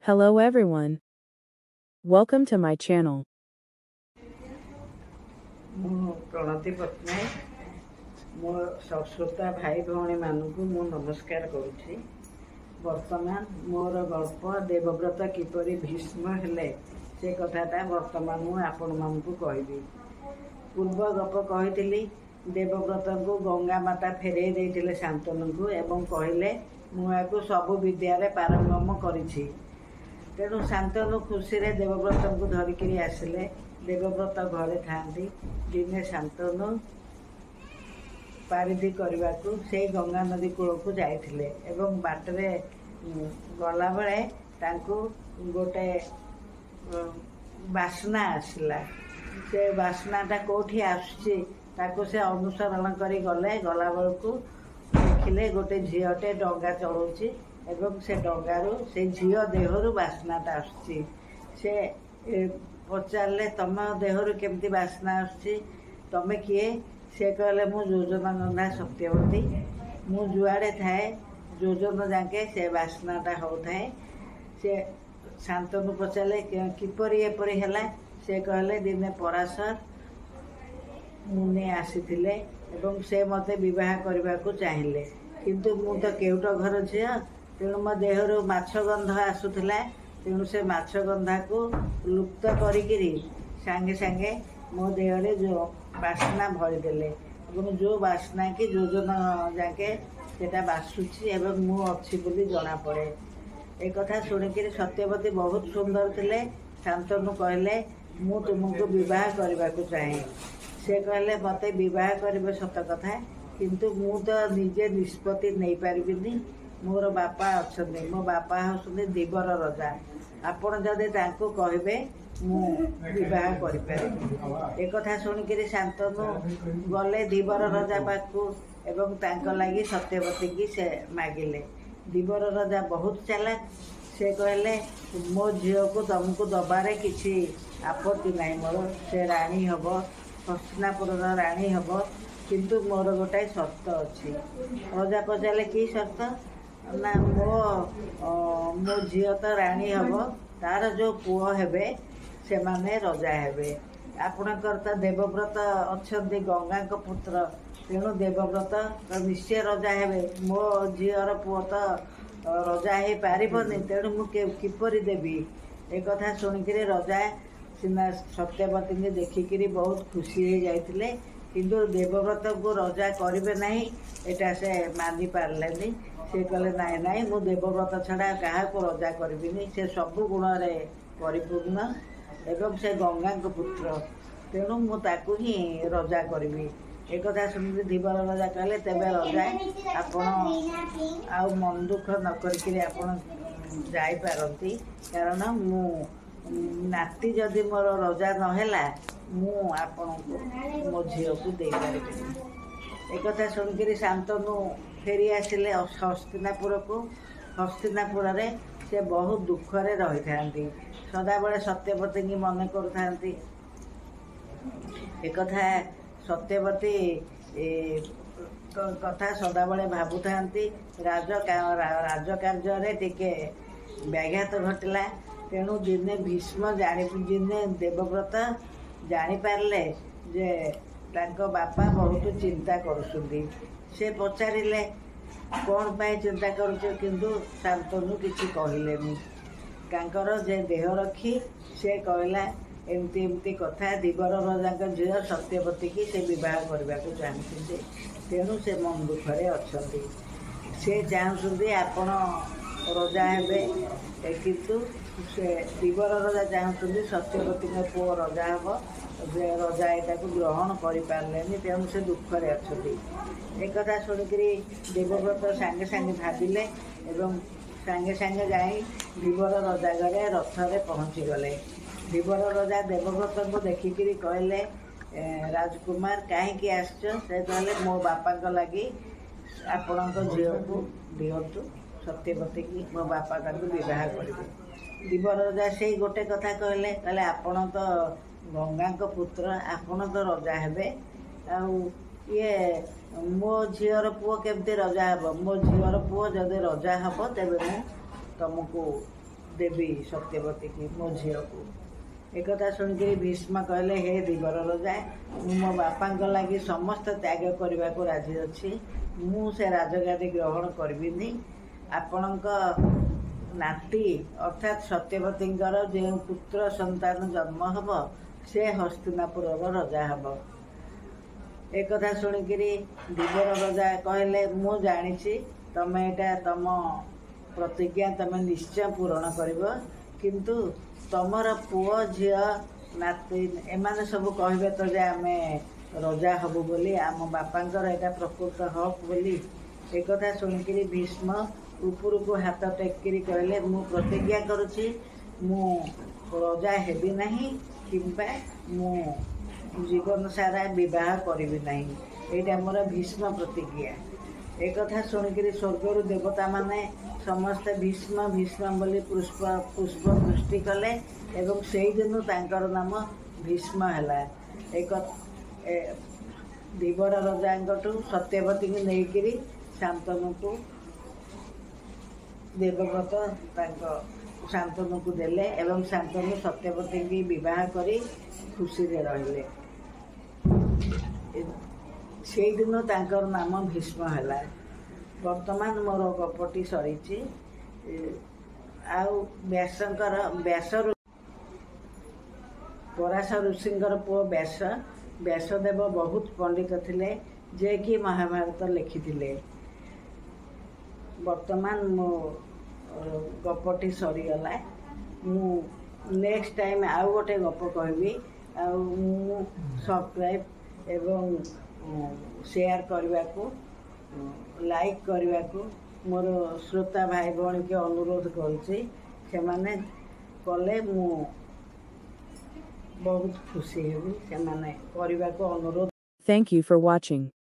Hello everyone. Welcome to my channel. Pranati Patnaik मो श्रोता भाई भौणी मानक मु नमस्कार करुछि। वर्तमान मोर गल्प देवव्रत किपरि भीष्म हेले से कथाटा वर्तमान मु आपण मानकु कहबी। पूर्व गप कहिथिली देवव्रत को गंगा माता फेरे देइथिले शांतनु को एवं कहले मुआको सबु विद्यारे पारंगम करिछि। तेणु शांतनु खुशी रे देवव्रत को धरिकी आसिले। देवव्रत घरे थांती दिने शांतनु पारिधि करने को से गंगा नदी कूल को जाइथिले एवं बाटरे गला बेले तांको गोटे बासना आसला। से बासनाटा कोठी आसुची ताको से अनुसरण करी गले। गला बेलू देखिले गोटे झीलटे डंगा चलाउची एवं से डंगारू से झील देहरु बासनाटा आसुची। से पचारे तुम देहरु केमती बासना आसुची तमे किए? से कहले मु योजना गंधा सत्यवती। मु जुआड़े थाए योजना जाके से बासनाटा होताए। से शांतनु पचारे किपरि एपरि हैला? से कहले दिने पराशर मुनि आसीथिले एवं से मते विवाह करबा को चाहिए, किंतु मु तो केउट घर झिया। तेणु मो देहरु माछ गंध आसुथिला। तेणु से माछ गंधा को लुप्त करिकिरी सांगे सांगे मो देहरे जो बासना भरीदेले एवं जो बासना की योजना जाके सेटा बासुची एवं मु अच्छी बोली जना पड़े। एक कथा शुणिकी सत्यवती बहुत सुंदर थिले। शांतनु कहले मु तुमको विवाह करने को चाहे। से कहले मते विवाह करेंगे सत कथा, किंतु मु तो निजे निष्पत्ति नहीं पारिबिनी। मोर बापा अच्छा, मो बापा हूँ दिवर रजा। आपण जदि तांको कहबे मु विवाह करिपारे। एक कथा शुणिकी शांतनु गले दिवर रजा पाखु एवं तांको लागी सत्यवती की से मागिले। दिवर रजा बहुत चालाक। से कहले मो झील को तुमको दबारे किसी आपत्ति नहीं। मोर से राणी हम, हस्तिनापुर राणी हम, किंतु मोर गोटाए शर्त अच्छी। रजा पचारे कि शर्त ना? मो झील तो राणी हम, तार जो पुओ हेबे से माने रजा हेबे। आपणकर तो देवव्रत अच्छा गंगा को पुत्र, तेणु देवव्रत निश्चय रजा हेबे। मो झीर पुओ तो रजा हो पारनी, तेणु मुझे किपरि देवी? एक कथा शुणिकी रजा सीना सत्यवती ने देखिकी बहुत खुशी हो जाते, किंतु देवव्रत को रजा करेंगे ना एटा से मानि पारे। से कहले नाई नाई मु देवव्रत छड़ा क्या रजा करी। से सबु गुण रे परिपूर्ण एवं से गंगा को पुत्र, तेणु मुझे ही रजा करी। एक कथा शुणी धीवर रजा कहले तेबे रजा आपण आउ मन दुख न करी आपण जापारती, कारण मु नाती जदि मोर रजा नहेला मु आपण को मो झील को दे पारि। एक कथा शुणिकी शांतनु फेरी आसिले हस्तिनापुर को। हस्तिनापुर रे से बहुत दुख रे रही थांती, सदाबले सत्यवती की मन करूथांती। एक कथा सत्यवती कथा सदाबले भाबुथांती। राजकार्य टिके व्याघात घटला। तेणु दिने भीष्म दिने देवव्रत जानीपारे जे तांको बापा बहुत चिंता करुछंती। से पचारे कौन पाई चिंता करुछ, किंतु शांतनु किसी कहलेनी। तांकर जे देह रखी से कहला एमती एमती कथा दिवर रजा झील सत्यवती की से विवाह करने को चाहते। तेणु से मन दुखरे अच्छे। से चाहते आपण रजा हे, किंतु से दिवर रजा चाहते सत्यवती पुओ रजा हम। रजा यहाँ को ग्रहण करें, तेणु से दुखरे अच्छा। एक कथा शुणिकी देवव्रत सांगे सांगे भाविले एवं सांगे सांगे जाई दिवर रजा घरे रथरे पहुँची गले। दिवर रजा देवव्रत को देखिकी कहले राजकुमार कहीं आस? से कहले मो बापा लगी आपण झील को दिंतु सत्यवती की मो बापा विवाह करेंगे। दिवर रजा से गोटे कथा कहले, कहले आपण तो गंगा को पुत्र, आपण तो रजा हेबे। ये मो झीर पुओ केमती रजा हे? मो झीर पुओ जदि रजा हम तेरे तुमको ଦେବି ସତ୍ୟବତୀ ମୋ ଝିଅକୁ। एकथा शुणिक भीष्म कहले हे दिवर राजा मु मो बापा लगी समस्त त्याग करने को राजी अच्छी मु से राजगादी ग्रहण करबिनी आपण नाती अर्थात सत्यवती जो पुत्र संतान जन्म हम से हस्तिनापुर राजा हम। एक कथा शुणिक दिवर राजा कहले मु जानी तमें यहाँ तुम प्रतिज्ञा तुम निश्चय पूरण कर किंतु तमर पुओ झील नाती एमाने सब कहबे तो जे आमे रजा हबु बोली आम बापांकर एटा प्रकृत हक बोली। एक कथा शुणिक भीष्म ऊपर को हाथ टेकिरी कहले मु प्रतिज्ञा करुछि मु रजा हेबी नहीं किंबा मु जीवन सारा विवाह करिबि नहीं एटा मोर भीष्म प्रतिज्ञा। एक कथा शुणिक स्वर्गर देवता माने समस्ते भीष्म भीष्म बोली पुष्प पुष्प दृष्टि कले एवं से दिन तांकर नाम भीष्म है। एक दिवर राजा सत्यवती को लेकर शांतनु को देवव्रत शांतनु को देले एवं शांतनु सत्यवती की विवाह करी खुशी रे रहिले। से दिन तांकर नाम भीष्म है। वर्तमान मोर गपटी सरी व्यासंकर व्यास पराश ऋषिंकर पुओ व्यास व्यासदेव बहुत पंडित थिले जे कि महाभारत लिखिथिले। वर्तमान मो गपटी सरीगला मु नेक्स्ट टाइम आउ गोटे गप कहबी आउ सब्सक्राइब एवं शेयर करने को लाइक करने को मोर श्रोता भाई भौणी के अनुरोध करुँचे से माने कले मु बहुत खुशी हेबी से माने करने को अनुरोध। Thank you for watching.